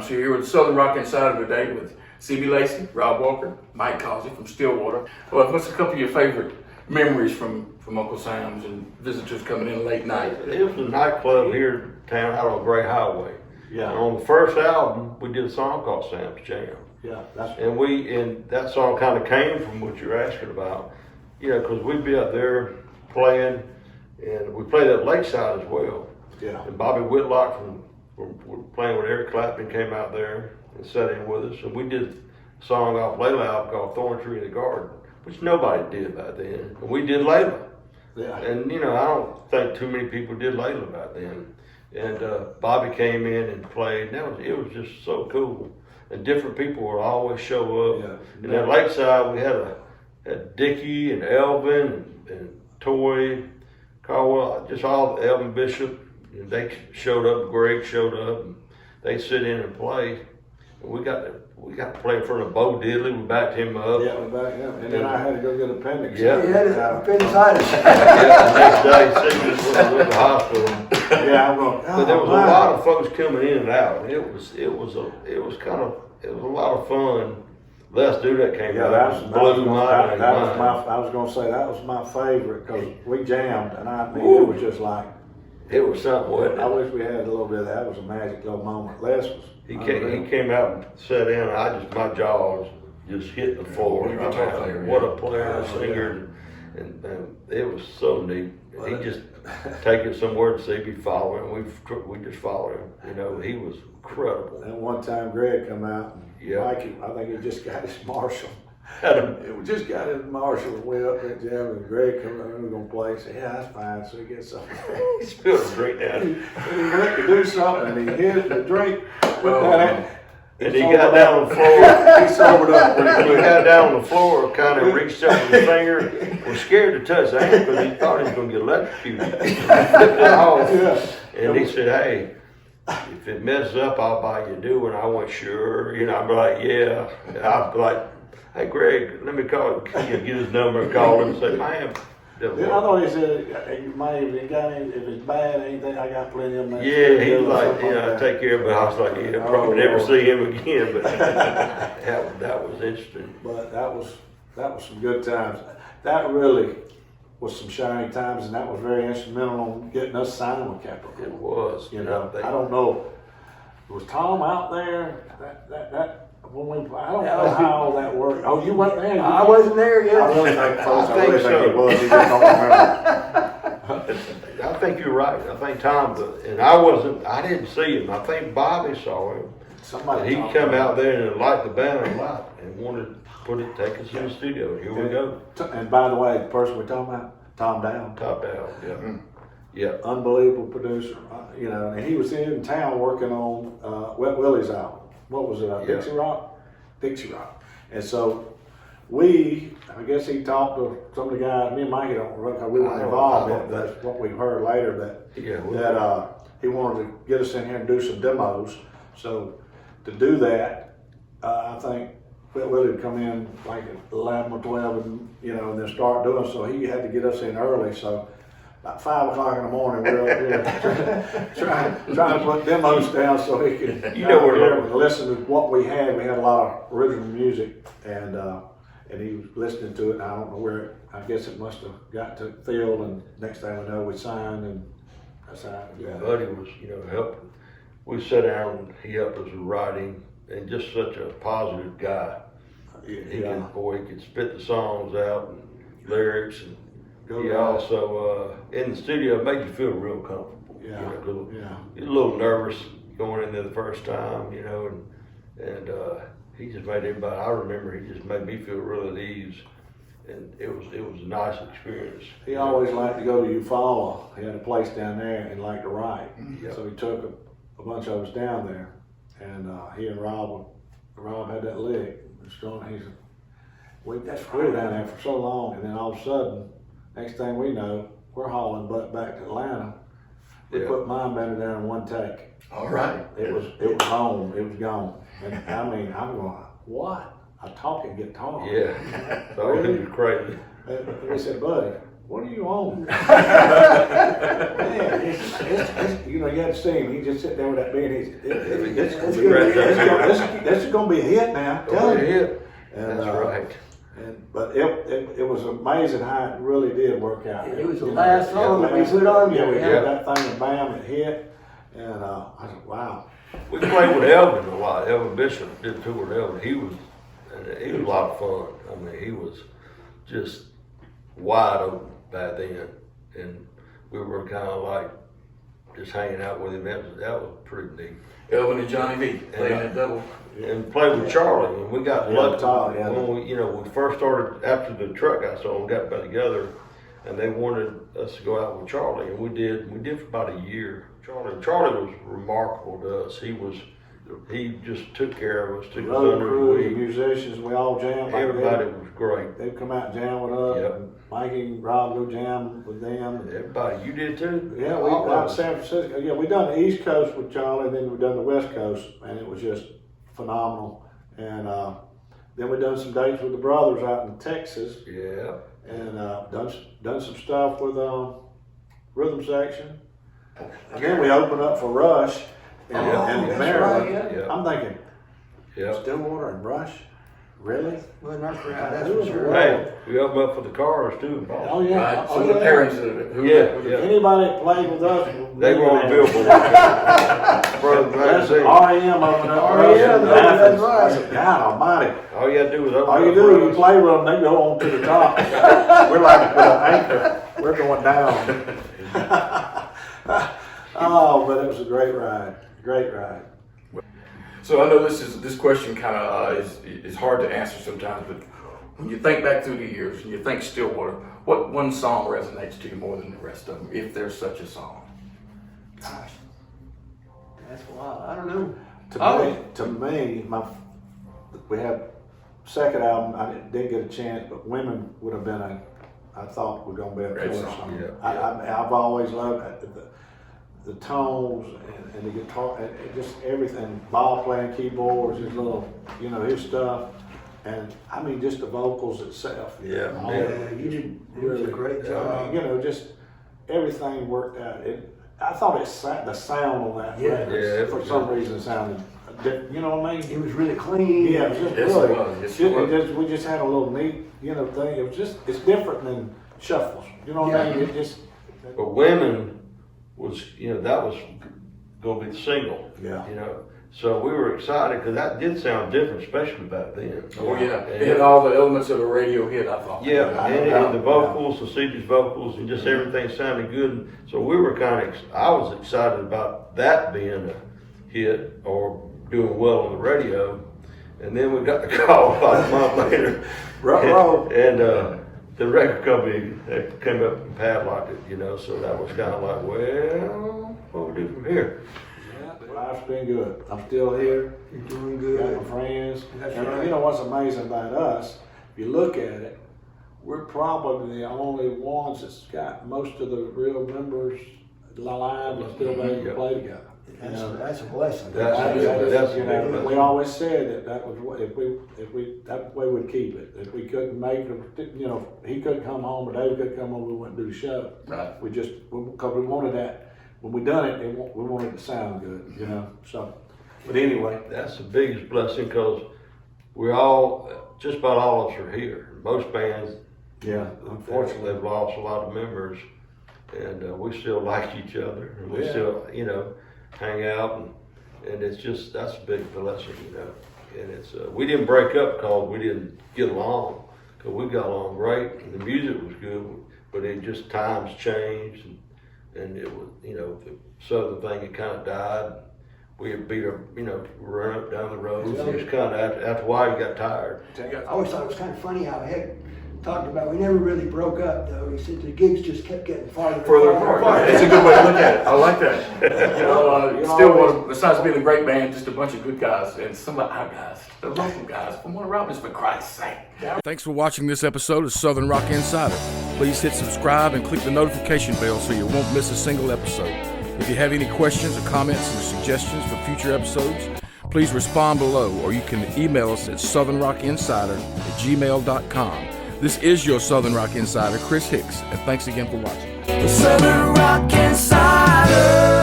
So you're here with Southern Rock Insider today with Sebie Lacey, Rob Walker, Mike Causey from Stillwater. Well, what's a couple of your favorite memories from Uncle Sam's and visitors coming in late night? It was a nightclub here in town out on Gray Highway. Yeah. And on the first album, we did a song called Sam's Jam. Yeah, And that song kind of came from what you're asking about. You know, because we'd be up there playing, and we played at Lakeside as well. Yeah. And Bobby Whitlock from playing with Eric Clapton came out there and sat in with us, and we did a song off Layla album called Thorn Tree in the Garden, which nobody did back then. And we did Layla. Yeah. And you know, I don't think too many people did Layla back then. And Bobby came in and played, and it was just so cool. And different people would always show up. Yeah. And at Lakeside, we had Dickie and Elvin and Toy, Caldwell, just all Elvin Bishop. And they showed up. Greg showed up. And they sit in and play. And we got to play in front of Bo Diddley. We backed him up. Yeah, we backed him. And then I had to go get appendix. Yeah. He had appendicitis. Yeah, the next day, Sickness was in the hospital. Yeah, I'm going. But there was a lot of folks coming in and out. It was a lot of fun. Les Dudek came out. I was going to say that was my favorite because we jammed, and I mean it was just like. It was something, wasn't it? I wish we had a little bit of that. It was a magic little moment. Les was. He came out and sat in. My jaws just hit the floor. What a guitar player, What a player, a singer, and it was so neat. He just take it somewhere to see me follow him. We just followed him. You know, he was incredible. And one time Greg come out and Mikey, I think he just got his Marshall. It just got his Marshall and went up there jam, and Greg come out and we were gonna play. He said, "Yeah, that's fine." So he gets something. He spilled a drink down. And he went to do something, and he hit the drink. And he got down on the floor. He sobered up. He got down on the floor, kind of reached up with his finger, was scared to touch the hand because he thought he was going to get electrocuted. He flipped it off. Yeah. And he said, "Hey, if it messes up, I'll buy you a new one." I went, "Sure." You know, I'd be like, "Yeah." And I'd be like, "Hey, Greg, let me call him." Get his number and call him and say, "Man." Then I thought he said, if it's bad, anything, I got plenty of them. Yeah, he's like, take care of it. I was like, probably never see him again, but that was interesting. But that was some good times. That really was some shining times, and that was very instrumental in getting us signed with Capricorn. It was. You know, I don't know. Was Tom out there? I don't know how that worked. Oh, you weren't there? I wasn't there yet. I really think, folks, I really so. think he was. He just don't remember. I think you're right. I think Tom, and I didn't see him. I think Bobby saw him. Somebody He come out there and light the banner a lot and wanted to take us in the studio. Here we go. And by the way, the person we're talking about, Tom Down. Top down, yeah. Yeah. Unbelievable producer. You know, and he was in town working on Wet Willie's album. What was it? Dixie Rock? Dixie Rock. And so I guess he talked to some of the guys, me and Mikey don't remember because we weren't involved in it, but that's what we heard later that he wanted to get us in here and do some demos. So to do that, I think Wet Willie would come in like at 11 or 12 and, and then start doing, so he had to get us in early. So about 5 o'clock in the morning, we were up here trying to put demos down so he could listen to what we had. We had a lot of original music, and he was listening to it. And I don't know where. I guess it must have got to Phil, and next thing we know, we signed, and that's how it got. Buddy was, helping. We sat down and he helped us with writing, and just such a positive guy. He could spit the songs out and lyrics and. He also, in the studio, it made you feel real comfortable. Yeah. You're a little nervous going in there the first time, and he just made everybody, I remember he just made me feel real at ease, and it was a nice experience. He always liked to go to Eufaula. He had a place down there and liked to write. Yep. So he took a bunch of us down there, and he and Rob had that lick. He said, we were down there for so long, and then all of a sudden, next thing we know, we're hauling butt back to Atlanta. We put Mind Bender down in one take. All right. It was home. It was gone. And I mean, I'm going, what? A talking guitar? Yeah. So he was crazy. And we said, buddy, what are you on? Man, you know, you had to see him. He just sit there with that beer. This is going to be a hit now. Tell him. That's right. But it was amazing how it really did work out. It was the last song that we put on there. there. We did that thing and bam, it hit. And I said, wow. We played with Elvin a lot. Elvin Bishop did a tour with Elvin. He was a lot of fun. I mean, he was just wide open back then. And we were kind of like just hanging out with him. That was pretty neat. Elvin and Johnny V playing that double. And played with Charlie, and we got lucky. Yeah. When we first started after the truck got sold, we got back together, and they wanted us to go out with Charlie, and we did. We did for about a year. Charlie was remarkable to us. He just took care of us, took us Road under crew, his the wing. musicians, we all jammed. Everybody was great. They'd come out and jam with us. Yep. And Mikey and Rob go jam with them. Everybody, you did too. Yeah, we All out of in us. San Francisco. Yeah, we done the East Coast with Charlie, then we done the West Coast, and it was just phenomenal. And then we done some dates with the brothers out in Texas, Yeah. and done some stuff with Rhythm Section. And then we opened up for Rush in that's Maryland. right, yeah. I'm thinking, Yeah. Stillwater and Rush, really? Well, not for that's for sure. Hey, we opened up for the Cars too. Oh yeah. Right, Oh, some of the yeah. parents of it. Who Yeah. Anybody that played with us, They were on the billboard. Brother That's magazine. REM opening up. REM, that's right. I said, God Almighty. All you had to do was open All you up do for is you us. play with them, they go on to the top. We're like with an anchor. We're going down. Oh, but it was a great ride. Great ride. So I know this question kind of is hard to answer sometimes, but when you think back through the years and you think Stillwater, what one song resonates to you more than the rest of them, if there's such a song? Gosh, that's wild. I don't know. To me, we had second album. I didn't get a chance, but Women would have been I thought was going to be a Great killer song, song. yeah. I've always loved the tones and the guitar and just everything. Bob playing keyboards, his little, his stuff, and I mean just the vocals itself. Yeah. All Yeah. of it. You did a great I job. mean, just everything worked out. I thought the sound on that Yeah. record, Yeah, it for was some good. reason, sounded different. You know what I mean? It was really clean. Yeah, it was just Yes, it really. was. Yes, it was. We just had a little neat, thing. It was it's different than shuffles. You know what I mean? It just. But Women was, that was going to be the single. Yeah. So we were excited because that did sound different, especially back then. Oh yeah, it had all the elements of a radio hit, I thought. Yeah, and Yeah. the vocals, the Sebie's vocals, and just everything sounded good. And so we were I was excited about that being a hit or doing well on the radio. And then we got the call about a month later. Ruh-roh. And the record company came up and padlocked it, so that was kind of like, well, what we do from here? Life's been good. I'm still here. You're doing Got good. my friends. That's And right. you know what's amazing about us? If you look at it, we're probably the only ones that's got most of the real members alive and still able to play together. That's a blessing. That's a big blessing. We always said that was what if we that's the way we'd keep it. If we couldn't make it, he couldn't come home or David couldn't come home, we wouldn't do the show. Right. We just because we wanted that when we done it, we wanted it to sound good, So, but anyway, That's the biggest blessing because we're all, just about all of us are here. Most bands, yeah, unfortunately, they've lost a lot of members, and we still like each other, and we Yeah. still, hang out, and it's just, that's a big blessing, And it's, we didn't break up because we didn't get along, because we got along great, and the music was good, but it just, times changed, and it was, the Southern thing had kind of died. We had beat our, run up down the road. It was kind of, after a while, you got tired. I always thought it was kind of funny how Heck talked about, we never really broke up though. He said the gigs just kept getting farther. Further apart. That's a good way to look at it. I like that. Stillwater, besides being a great band, just a bunch of good guys, and some of our guys, the local guys from Warner Robins, for Christ's sake. Thanks for watching this episode of Southern Rock Insider. Please hit subscribe and click the notification bell so you won't miss a single episode. If you have any questions or comments or suggestions for future episodes, please respond below, or you can email us at southernrockinsider@gmail.com. This is your Southern Rock Insider, Chris Hicks, and thanks again for watching. Southern Rock Insider.